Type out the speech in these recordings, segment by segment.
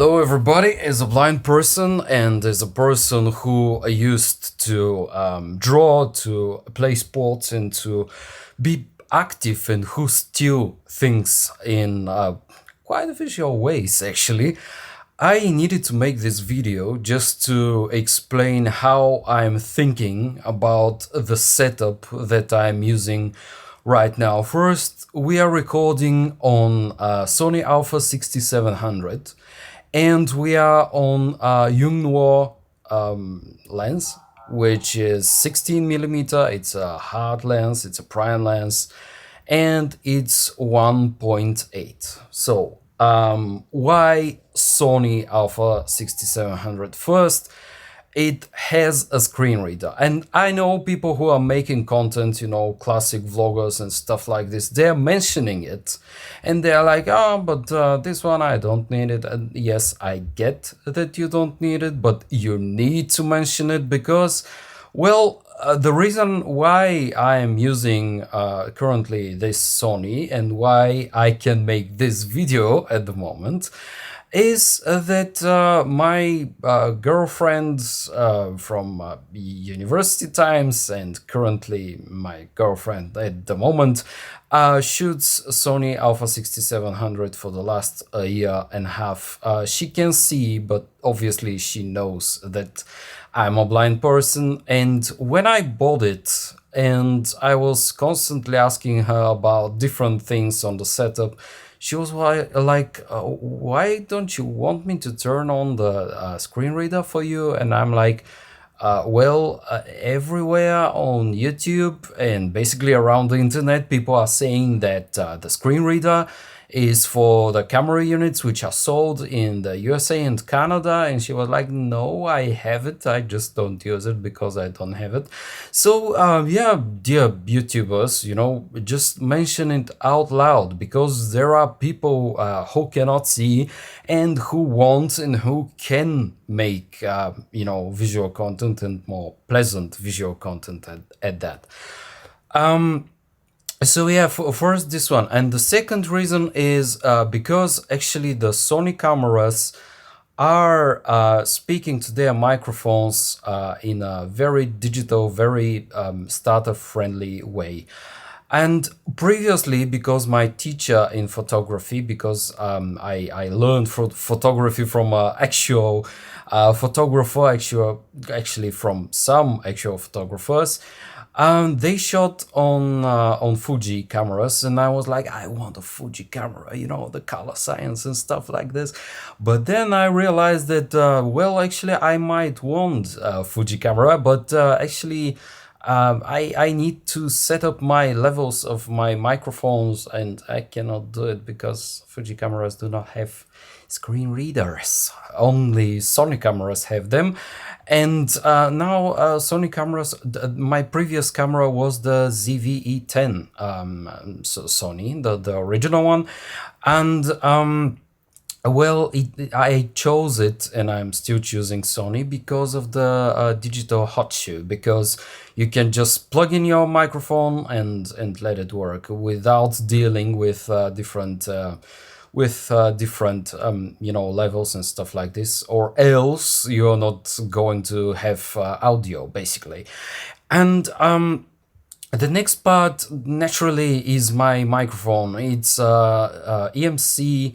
Hello everybody, as a blind person and as a person who used to draw, to play sports and to be active and who still thinks in quite visual ways actually, I needed to make this video just to explain how I'm thinking about the setup that I'm using right now. First, we are recording on Sony Alpha 6700 and we are on a Yongnuo lens, which is 16mm. It's a hard lens, it's a prime lens, and it's 1.8. So why Sony Alpha 6700? First, it has a screen reader, and I know people who are making content, you know, classic vloggers and stuff like this, they're mentioning it and they're like, oh, but this one I don't need it. And yes, I get that you don't need it, but you need to mention it because, well, the reason why I am using currently this Sony and why I can make this video at the moment is that my girlfriend from university times and currently my girlfriend at the moment shoots Sony Alpha 6700 for the last year and a half. She can see, but obviously she knows that I'm a blind person, and when I bought it and I was constantly asking her about different things on the setup, she was like, why don't you want me to turn on the screen reader for you? And I'm like, everywhere on YouTube and basically around the internet, people are saying that the screen reader is for the camera units which are sold in the USA and Canada. And she was like, no, I have it, I just don't use it because I don't have it. So yeah, dear YouTubers, you know, just mention it out loud, because there are people who cannot see and who want and who can make you know, visual content, and more pleasant visual content at that. So yeah, first this one, and the second reason is because actually the Sony cameras are speaking to their microphones in a very digital, very starter-friendly way. And previously, because my teacher in photography, because I learned photography from an actual photographer, actually from some actual photographers, they shot on Fuji cameras, and I was like, I want a Fuji camera, you know, the color science and stuff like this. But then I realized that, well, actually, I might want a Fuji camera, but actually, I need to set up my levels of my microphones, and I cannot do it because Fuji cameras do not have screen readers. Only Sony cameras have them. And now Sony cameras, my previous camera was the ZV-E10 Sony, the original one. And well, I chose it, and I'm still choosing Sony because of the digital hot shoe, because you can just plug in your microphone and let it work without dealing with different you know, levels and stuff like this, or else you're not going to have audio basically. And the next part naturally is my microphone. It's EMC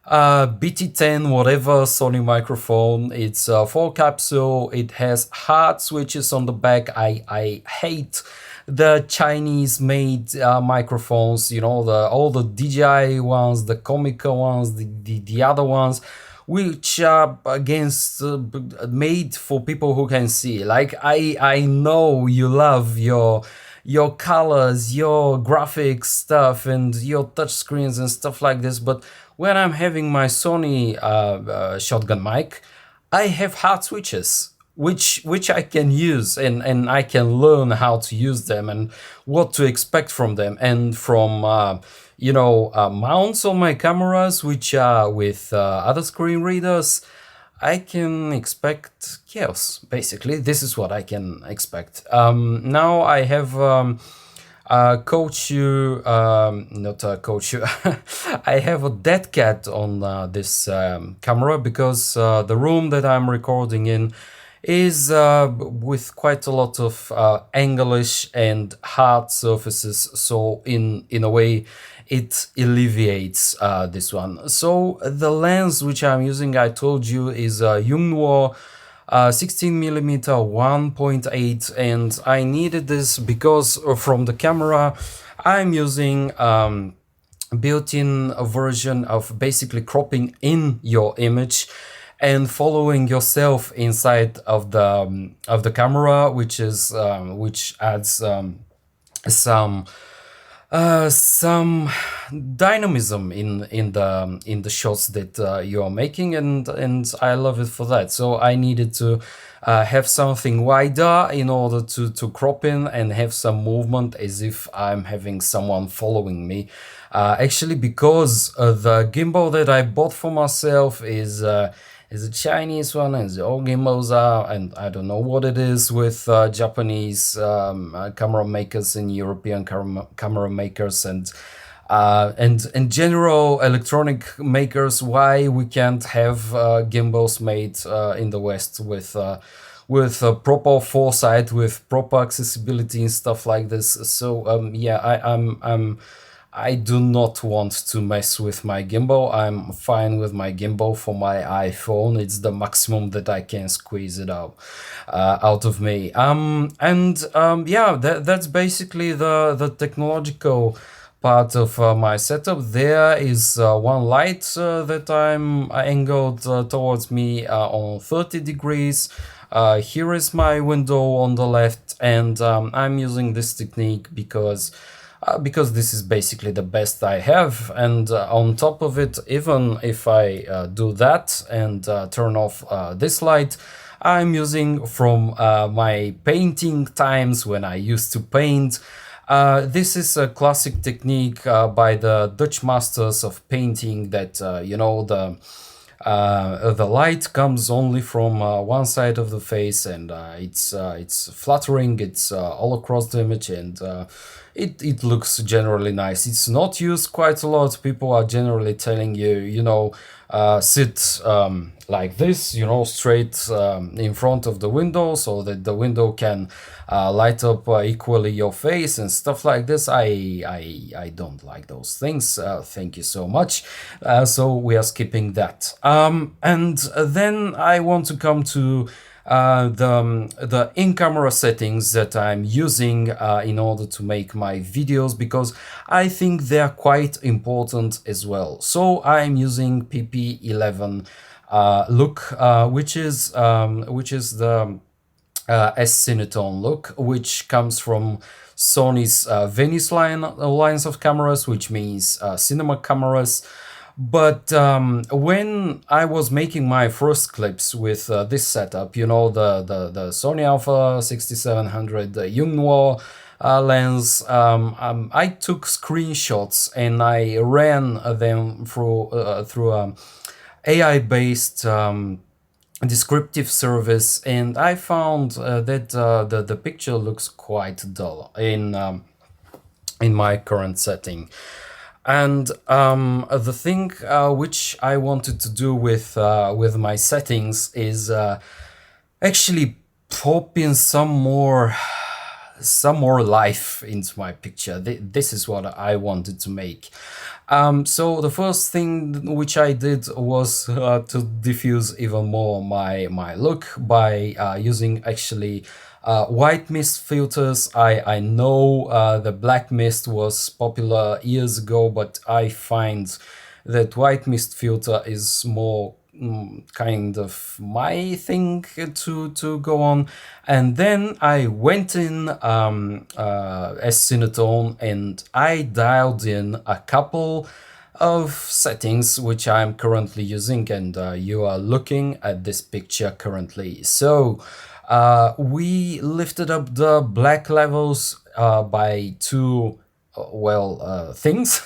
BT10 whatever Sony microphone. It's a 4-capsule. It has hard switches on the back. I hate the Chinese made microphones, you know, all the DJI ones, the Comica ones, the other ones, which are against made for people who can see. Like, I know you love your colors, your graphics stuff, and your touch screens and stuff like this, but when I'm having my Sony shotgun mic, I have hard switches, which I can use, and I can learn how to use them and what to expect from them. And from you know, mounts on my cameras, which are with other screen readers, I can expect chaos. Basically, this is what I can expect. Now I have coach you, not coach you. I have a dead cat on this camera because the room that I'm recording in is with quite a lot of anglish and hard surfaces. So in a way, it alleviates this one. So the lens which I'm using, I told you, is a Yongnuo 16 millimeter 1.8, and I needed this because from the camera I'm using built-in version of basically cropping in your image and following yourself inside of the camera, which adds some dynamism in the shots that you are making, and I love it for that. So I needed to have something wider in order to crop in and have some movement as if I'm having someone following me. Actually, because the gimbal that I bought for myself is a Chinese one, and the all gimbals are, and I don't know what it is with Japanese camera makers and European camera makers and general electronic makers, why we can't have gimbals made in the West with proper foresight, with proper accessibility and stuff like this. So yeah, I do not want to mess with my gimbal. I'm fine with my gimbal for my iPhone. It's the maximum that I can squeeze it out of me. Yeah, that's basically the technological part of my setup. There is one light that I'm angled towards me on 30 degrees. Here is my window on the left, and I'm using this technique because this is basically the best I have. And on top of it, even if I do that and turn off this light, I'm using from my painting times when I used to paint. This is a classic technique by the Dutch masters of painting that, the light comes only from one side of the face, and it's fluttering, it's all across the image, and it looks generally nice. It's not used quite a lot. People are generally telling you, sit like this, straight in front of the window so that the window can light up equally your face and stuff like this. I don't like those things. Thank you so much. So we are skipping that. And then I want to come to the in-camera settings that I'm using in order to make my videos, because I think they are quite important as well. So I'm using PP11 look, which is the cinetone look, which comes from Sony's Venice lines of cameras, which means cinema cameras. But when I was making my first clips with this setup, the Sony Alpha 6700 Yongnuo lens, I took screenshots and I ran them through AI-based descriptive service, and I found that the picture looks quite dull in my current setting. And the thing which I wanted to do with my settings is actually pop in some more life into my picture. This is what I wanted to make. So the first thing which I did was to diffuse even more my look by using actually white mist filters. I know the black mist was popular years ago, but I find that white mist filter is more kind of my thing to go on. And then I went in as cinetone, and I dialed in a couple of settings which I'm currently using, and you are looking at this picture currently. So we lifted up the black levels by two things.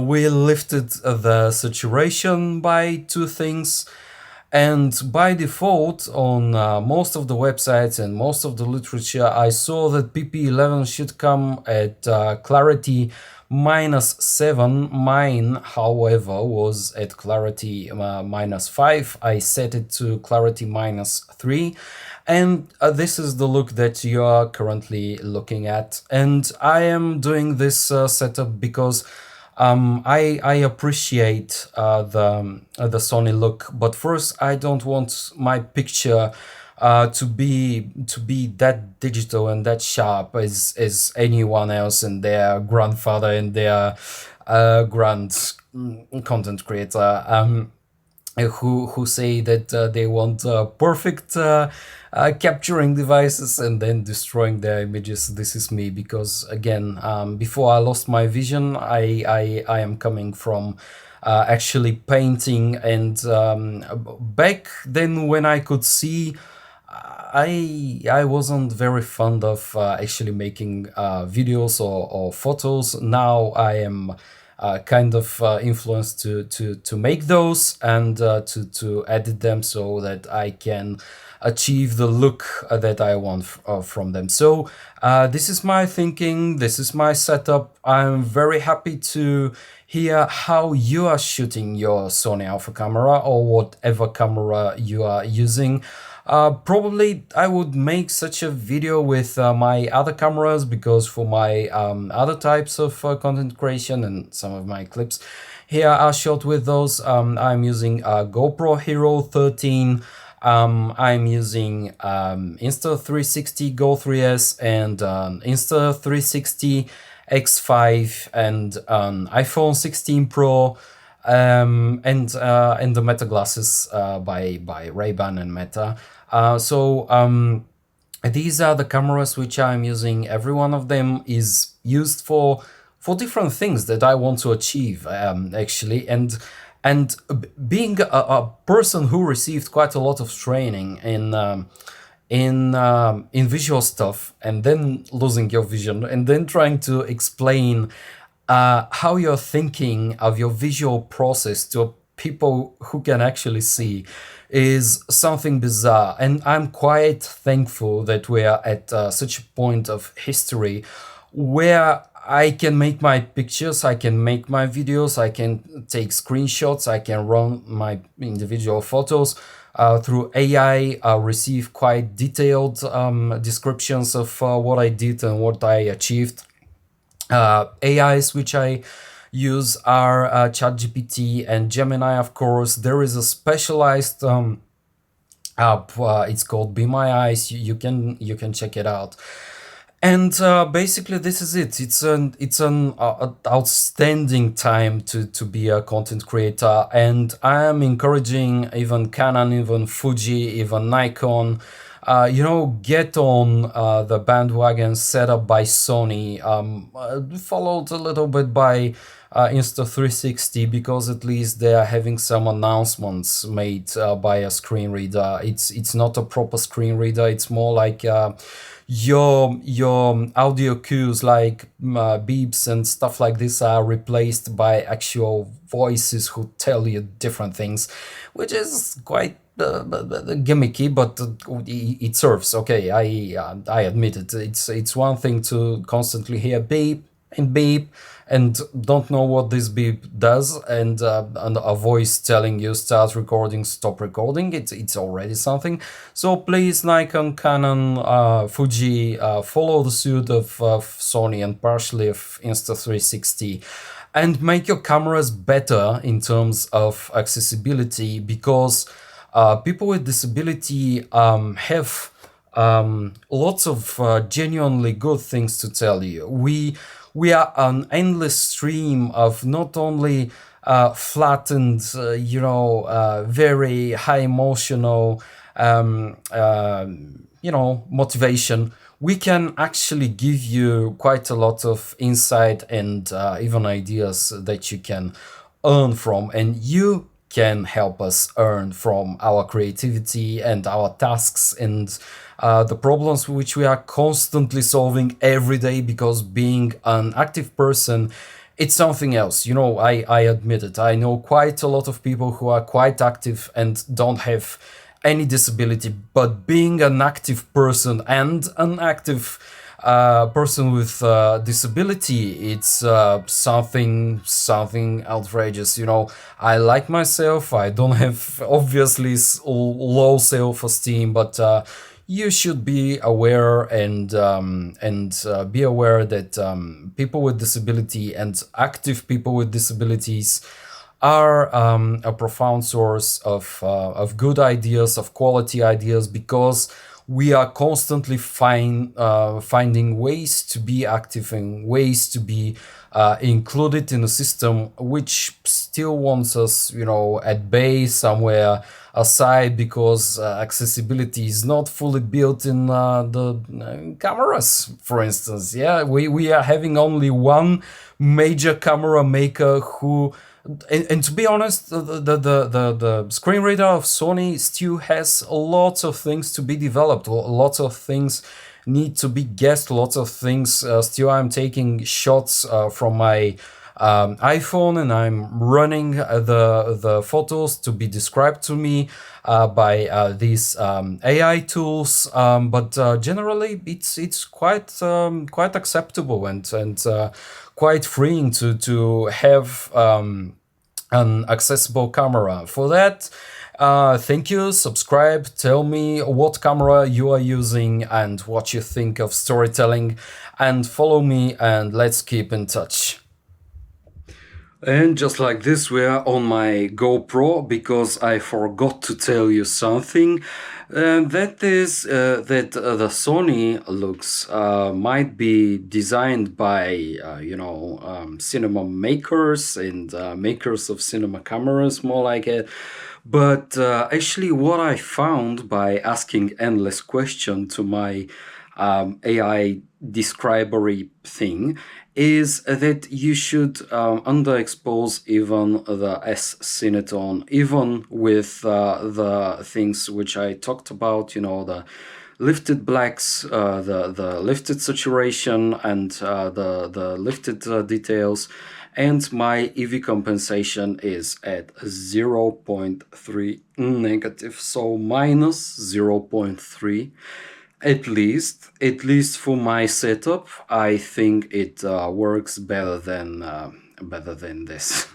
We lifted the saturation by two things, And by default, on most of the websites and most of the literature, I saw that PP11 should come at clarity -7. Mine, however, was at clarity -5. I set it to clarity -3. And this is the look that you are currently looking at. And I am doing this setup because I appreciate the Sony look, but first I don't want my picture to be that digital and that sharp as anyone else and their grandfather and their grand content creator. Who say that they want perfect capturing devices and then destroying their images. This is me, because again, before I lost my vision, I am coming from actually painting, and back then when I could see, I wasn't very fond of actually making videos or photos. Now I am kind of influenced to make those and to edit them so that I can achieve the look that I want from them. So this is my thinking, this is my setup. I'm very happy to hear how you are shooting your Sony Alpha camera or whatever camera you are using. Probably I would make such a video with my other cameras, because for my other types of content creation and some of my clips here are shot with those. I'm using a GoPro Hero 13. I'm using Insta360 Go 3S and Insta360 X5 and iPhone 16 Pro. And the Meta glasses by Ray-Ban and Meta. These are the cameras which I'm using. Every one of them is used for different things that I want to achieve, actually. And being a person who received quite a lot of training in visual stuff, and then losing your vision, and then trying to explain how you're thinking of your visual process to people who can actually see, is something bizarre. And I'm quite thankful that we are at such a point of history where I can make my pictures, I can make my videos, I can take screenshots, I can run my individual photos through AI, receive quite detailed descriptions of what I did and what I achieved. AIs which I use are ChatGPT and Gemini, of course. There is a specialized app. It's called Be My Eyes. You can check it out. And basically, this is it. It's an outstanding time to be a content creator, and I am encouraging even Canon, even Fuji, even Nikon. Get on the bandwagon set up by Sony, followed a little bit by Insta360, because at least they are having some announcements made by a screen reader. It's not a proper screen reader. It's more like your audio cues, like beeps and stuff like this, are replaced by actual voices who tell you different things, which is quite gimmicky, but it serves. Okay, I admit it. It's one thing to constantly hear beep and beep and don't know what this beep does, and a voice telling you start recording, stop recording. It's already something. So please, Nikon, Canon, Fuji, follow the suit of Sony and partially of Insta360. And make your cameras better in terms of accessibility, because people with disability have lots of genuinely good things to tell you. We are an endless stream of not only flattened, very high emotional, motivation. We can actually give you quite a lot of insight and even ideas that you can earn from, and you can help us earn from our creativity and our tasks and the problems which we are constantly solving every day, because being an active person it's something else. You know, I admit it. I know quite a lot of people who are quite active and don't have any disability, but being an active person and an active person with disability, it's something outrageous. You know, I like myself. I don't have obviously low self-esteem, but you should be aware and be aware that people with disability and active people with disabilities are a profound source of good ideas, of quality ideas, because we are constantly finding ways to be active and ways to be included in a system which still wants us, you know, at bay somewhere aside, because accessibility is not fully built in the cameras, for instance. Yeah, we are having only one major camera maker who, and to be honest, the screen reader of Sony still has lots of things to be developed. Lots of things need to be guessed. Lots of things. Still, I'm taking shots from my iPhone, and I'm running the photos to be described to me by these AI tools. But generally, it's quite acceptable and quite freeing to have an accessible camera. For that, thank you. Subscribe. Tell me what camera you are using and what you think of storytelling, and follow me, and let's keep in touch. And just like this, we are on my GoPro, because I forgot to tell you something. That is that the Sony looks might be designed by cinema makers and makers of cinema cameras, more like it. But actually, what I found by asking endless question to my AI describery thing is that you should underexpose even the cinetone, even with the things which I talked about, you know, the lifted blacks, the lifted saturation, and the lifted details. And my EV compensation is at 0.3 negative, so minus 0.3. At least for my setup, I think it works better than this.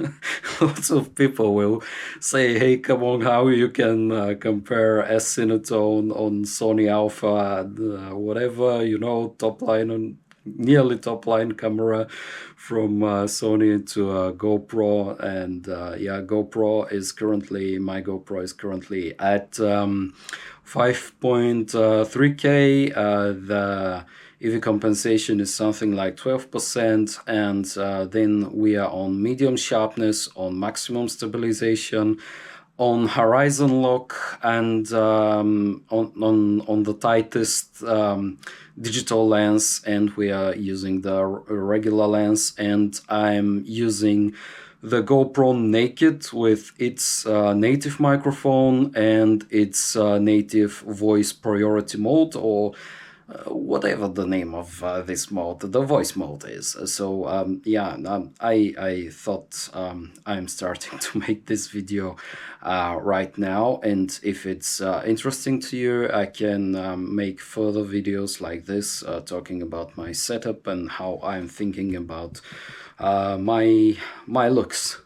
Lots of people will say, "Hey, come on, how you can compare S-cinetone on Sony Alpha, and, whatever, you know, top line on nearly top line camera from Sony to GoPro." And yeah, my GoPro is currently at 5.3K. The EV compensation is something like 12%, and then we are on medium sharpness, on maximum stabilization, on horizon lock, and on the tightest digital lens, and we are using the regular lens, and I'm using the GoPro naked with its native microphone and its native voice priority mode, or whatever the name of this mode, the voice mode is. So I thought I'm starting to make this video right now, and if it's interesting to you, I can make further videos like this talking about my setup and how I'm thinking about my looks.